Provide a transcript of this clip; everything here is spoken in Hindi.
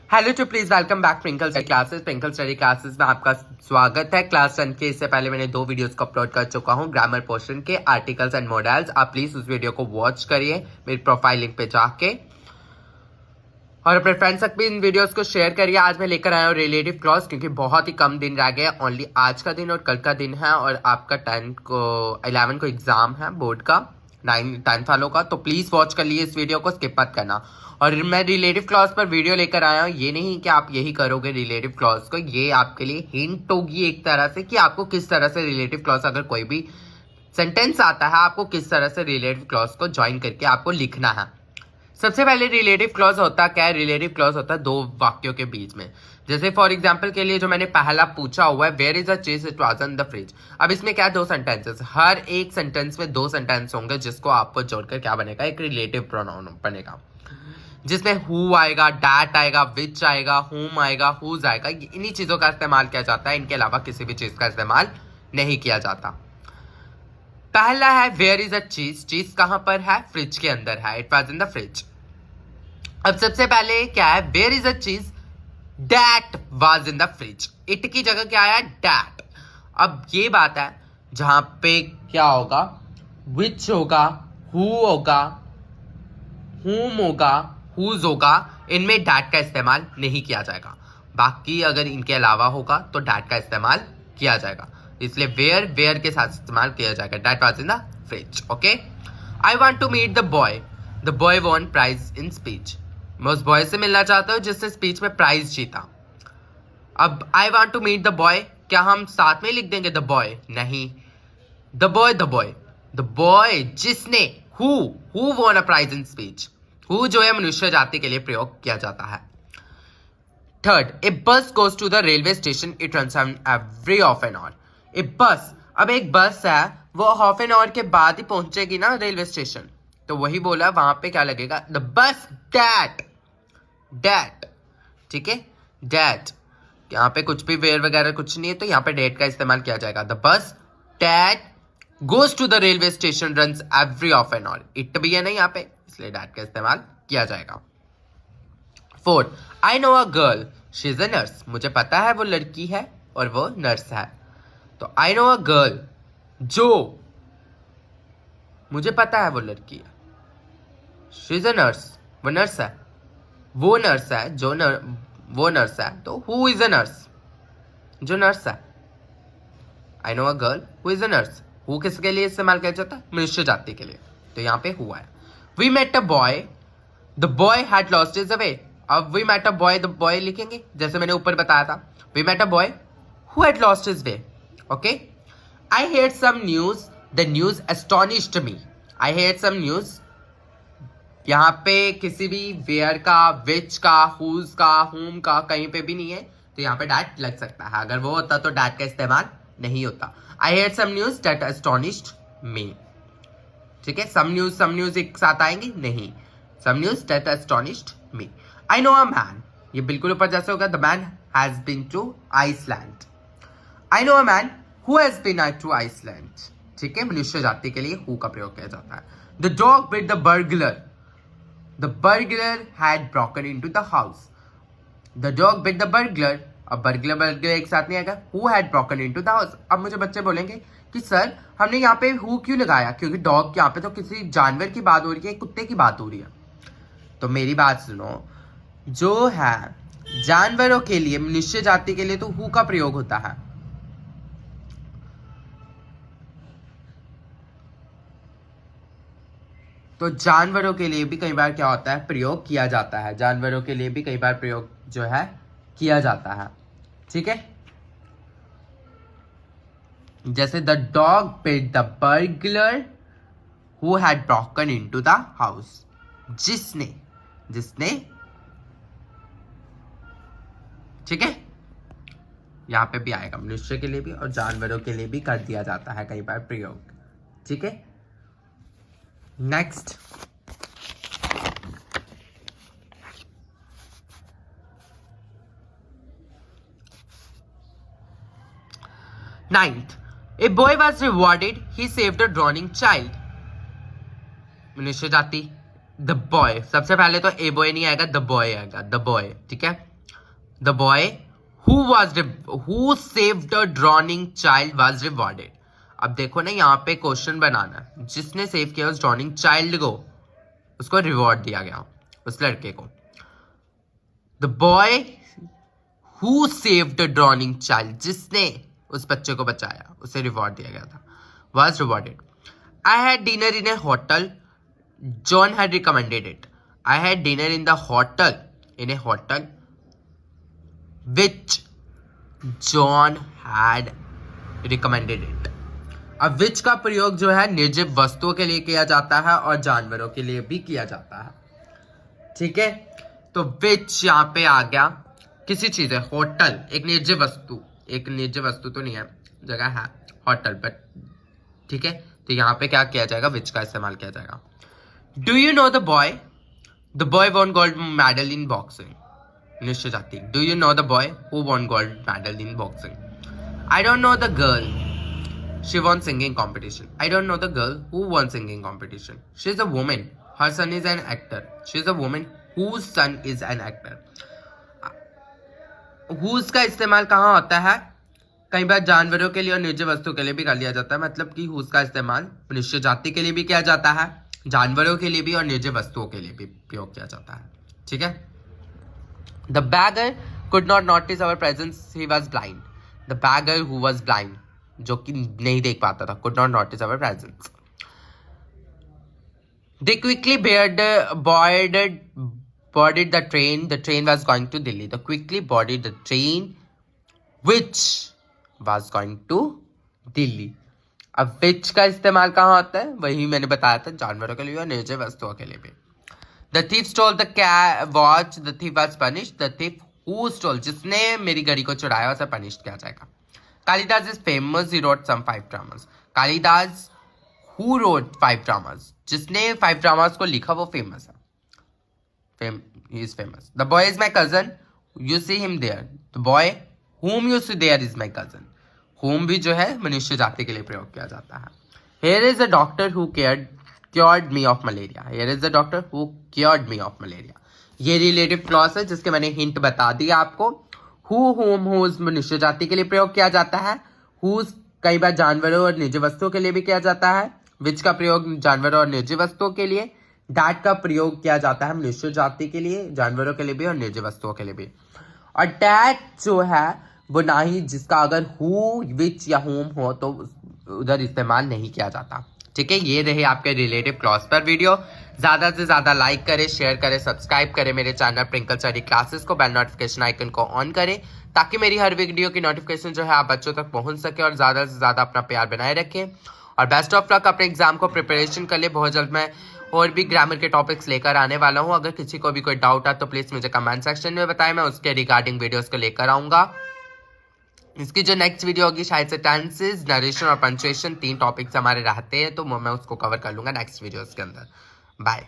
Hello to please welcome back Twinkle Study Classes. Twinkle Study Classes में आपका स्वागत है। क्लास 10 के इससे पहले मैंने 2 वीडियोस को अपलोड कर चुका हूं ग्रामर पोर्शन के, आर्टिकल्स एंड मॉडल्स। आप प्लीज उस वीडियो को वॉच करिए मेरी प्रोफाइल लिंक पे जाके, और अपने फ्रेंड्स तक भी इन वीडियोस को शेयर करिए। आज मैं लेकर आया हूँ रिलेटिव क्लॉज, क्योंकि बहुत ही कम दिन रह गए, ओनली आज का दिन और कल का दिन है, और आपका 11 को एग्जाम है बोर्ड का, 10th वालों का। तो प्लीज वॉच कर लिए इस वीडियो को, स्किप मत करना। और मैं रिलेटिव क्लॉज पर वीडियो लेकर आया हूँ, ये नहीं कि आप यही करोगे रिलेटिव क्लॉज को, ये आपके लिए हिंट होगी एक तरह से कि आपको किस तरह से रिलेटिव क्लॉज, अगर कोई भी सेंटेंस आता है, आपको किस तरह से रिलेटिव क्लॉज को ज्वाइन करके आपको लिखना है। सबसे पहले रिलेटिव क्लॉज होता क्या है? रिलेटिव क्लॉज होता है 2 वाक्यों के बीच में। जैसे फॉर एग्जाम्पल के लिए जो मैंने पहला पूछा हुआ है, वेयर इज अ चीज it was in the fridge. अब इसमें क्या है? 2 सेंटेंसेस, हर एक सेंटेंस में 2 सेंटेंस होंगे, जिसको आपको जोड़कर क्या बनेगा? एक रिलेटिव प्रोनाउन बनेगा, जिसमें हु आएगा, डैट आएगा, विच आएगा, हुम आएगा, हुज आएगा। इन्हीं चीजों का इस्तेमाल किया जाता है, इनके अलावा किसी भी चीज का इस्तेमाल नहीं किया जाता। पहला है वेयर इज अ चीज, चीज कहां पर है? फ्रिज के अंदर है, it was in the fridge. अब सबसे पहले क्या है? वेयर इज अ चीज that was in the fridge. It की जगह क्या आया? डैट। अब ये बात है जहां पे क्या होगा? विच होगा, हु होगा, हुम होगा, हुज होगा, इनमें डैट का इस्तेमाल नहीं किया जाएगा। बाकी अगर इनके अलावा होगा तो डैट का इस्तेमाल किया जाएगा, इसलिए वेयर के साथ इस्तेमाल किया जाएगा। That was in the fridge. Okay. I want to meet the boy won prize in speech. मैं उस बॉय से मिलना चाहता हूँ जिसने स्पीच में प्राइज जीता। अब I want to meet the boy, क्या हम साथ में लिख देंगे द बॉय? नहीं, द बॉय जिसने, who won a prize in speech. Who जो है मनुष्य जाति के लिए प्रयोग किया जाता है। Third, a bus goes to the railway station, it runs on every half an hour. A bus, अब एक बस है, वो हाफ एन आवर के बाद ही पहुंचेगी ना रेलवे स्टेशन, तो वही बोला वहां पे क्या लगेगा? The bus that. ठीक है, डैट। यहाँ पे कुछ भी वेयर वगैरह कुछ नहीं है, तो यहाँ पे डेट का इस्तेमाल किया जाएगा। The bus that goes to the railway station runs every half an hour. It भी है ना यहाँ पे, इसलिए डैट का इस्तेमाल किया जाएगा। Fourth, I know a girl, she is a nurse. मुझे पता है वो लड़की है और वो नर्स है। तो आई नो अ गर्ल, जो मुझे पता है वो लड़की है, शी इज अ नर्स, वो नर्स है, वो नर्स है, वो नर्स है, तो हु इज अ नर्स? जो नर्स है। आई know a girl who is a nurse. Who किसके लिए इस्तेमाल किया जाता है? मनुष्य जाति के लिए, तो यहाँ पे हुआ है। We met a boy, the boy had lost his way. अब we met a boy, the boy लिखेंगे जैसे मैंने ऊपर बताया था। We met a boy who had lost his way. Okay. I heard some news, the news astonished me. I heard some news, यहाँ पे किसी भी वेयर का, विच का, हुज का, हुम का कहीं पे भी नहीं है, तो यहाँ पे डैट लग सकता है। अगर वो होता तो डैट का इस्तेमाल नहीं होता। I heard some news that astonished me. ठीक है, सम न्यूज एक साथ आएंगी नहीं, some news that astonished me. I know a man, ये बिल्कुल ऊपर जैसे होगा, the man has been to Iceland. I know a man who has been to Iceland. ठीक है, मनुष्य जाति के लिए हु का प्रयोग किया जाता है। The dog bit the burglar, the burglar had broken into the house. The dog bit the burglar, अब बर्गलर एक साथ नहीं आएगा। Who had broken into the house. अब मुझे बच्चे बोलेंगे कि सर हमने यहाँ पे हु क्यों लगाया? क्योंकि डॉग यहाँ पे तो किसी जानवर की बात हो रही है, कुत्ते की बात हो रही है। तो मेरी बात सुनो, जो है जानवरों के लिए, मनुष्य जाति के लिए तो हु का प्रयोग होता है। तो जानवरों के लिए भी कई बार क्या होता है? प्रयोग किया जाता है। जानवरों के लिए भी कई बार प्रयोग जो है किया जाता है। ठीक है, जैसे the dog bit the burglar who had broken into the house. जिसने ठीक है, यहां पे भी आएगा, मनुष्य के लिए भी और जानवरों के लिए भी कर दिया जाता है कई बार प्रयोग। ठीक है, next, ninth, a boy was rewarded, he saved a drowning child. मनुष्य जाति द बॉय, सबसे पहले तो ए बॉय नहीं आएगा, द बॉय आएगा, द बॉय। ठीक है, the boy who saved a drowning child was rewarded. अब देखो ना, यहाँ पे क्वेश्चन बनाना, जिसने सेव किया उस ड्रॉनिंग चाइल्ड को, उसको रिवॉर्ड दिया गया, उस लड़के को। The boy who saved a drowning child, जिसने उस बच्चे को बचाया, उसे रिवॉर्ड दिया गया था, was rewarded. I had dinner in A hotel, John had recommended it. I had dinner in the hotel, in A hotel which John had recommended it. अब विच का प्रयोग जो है निर्जीव वस्तुओं के लिए किया जाता है और जानवरों के लिए भी किया जाता है, ठीक है। तो विच यहाँ पे आ गया, किसी चीज है, होटल एक निर्जीव वस्तु, एक निर्जीव वस्तु तो नहीं है, जगह है होटल, बट ठीक है। तो यहाँ पे क्या किया जाएगा, विच का इस्तेमाल किया जाएगा। Do you know the boy won gold medal in boxing. निश्चय जाति, do you know the boy who won gold medal in boxing. I don't know the girl, she won singing competition. I don't know the girl who won singing competition. She is a woman. Her son is an actor. She is a woman whose son is an actor. whose का इस्तेमाल कहाँ होता है, कई बार जानवरों के लिए और निर्जीव वस्तु के लिए भी कर लिया जाता है। मतलब कि whose का इस्तेमाल मनुष्य जाति के लिए भी किया जाता है, जानवरों के लिए भी और निर्जीव वस्तुओं के लिए भी प्रयोग किया जाता है, ठीक है। The beggar could not notice our presence. He was blind. The beggar who was blind, जो कि नहीं देख पाता था, could not notice our presence. They quickly boarded the train. The train was going to Delhi. They quickly boarded the train which was going to Delhi. अब which का इस्तेमाल कहाँ होता है, वही मैंने बताया था, जानवरों के लिए और निर्जीव वस्तुओं के लिए भी। The thief stole the watch. The thief was punished. The thief who stole, जिसने मेरी घड़ी को चुराया, उसे पनिश किया जाएगा। Kalidas is famous. He wrote some 5 dramas. Kalidas who wrote 5 dramas, जिसने 5 dramas को लिखा वो फेमस है, he is famous. The boy is my cousin. You see him there. The boy whom you see there is my cousin. whom भी जो है मनुष्य जाति के लिए प्रयोग किया जाता है। Here is a doctor who cured me of malaria. Here is a doctor who cured me of malaria. ये रिलेटिव क्लॉज है जिसके मैंने हिंट बता दिया आपको। हु होम हुज मनुष्य जाति के लिए प्रयोग किया जाता है। हुज कई बार जानवरों और निजी वस्तुओं के लिए भी किया जाता है। विच का प्रयोग जानवरों और निजी वस्तुओं के लिए। दैट का प्रयोग किया जाता है मनुष्य जाति के लिए, जानवरों के लिए भी और निजी वस्तुओं के लिए भी। और दैट जो है वो ना ही, जिसका अगर हु विच या होम हो तो उधर इस्तेमाल नहीं किया जाता, ठीक है। ये रहे आपके रिलेटिव क्लॉज पर वीडियो। ज्यादा से ज्यादा लाइक करें, शेयर करें, सब्सक्राइब करें मेरे चैनल प्रिंकल स्टडी क्लासेस को, बेल नोटिफिकेशन आइकन को ऑन करें ताकि मेरी हर वीडियो की नोटिफिकेशन जो है आप बच्चों तक पहुंच सके और ज्यादा से ज्यादा अपना प्यार बनाए रखें। और बेस्ट ऑफ लक, अपने एग्जाम को प्रिपरेशन कर ले। बहुत जल्द मैं और भी ग्रामर के टॉपिक्स लेकर आने वाला हूँ। अगर किसी को भी कोई डाउट है तो प्लीज मुझे कमेंट सेक्शन में बताएं, मैं उसके रिगार्डिंग वीडियोस को लेकर आऊंगा। इसकी जो नेक्स्ट वीडियो होगी शायद से टेंसेस, नरेशन और पंचुएशन 3 टॉपिक्स हमारे रहते हैं, तो मैं उसको कवर कर लूंगा नेक्स्ट वीडियोस के अंदर। बाय।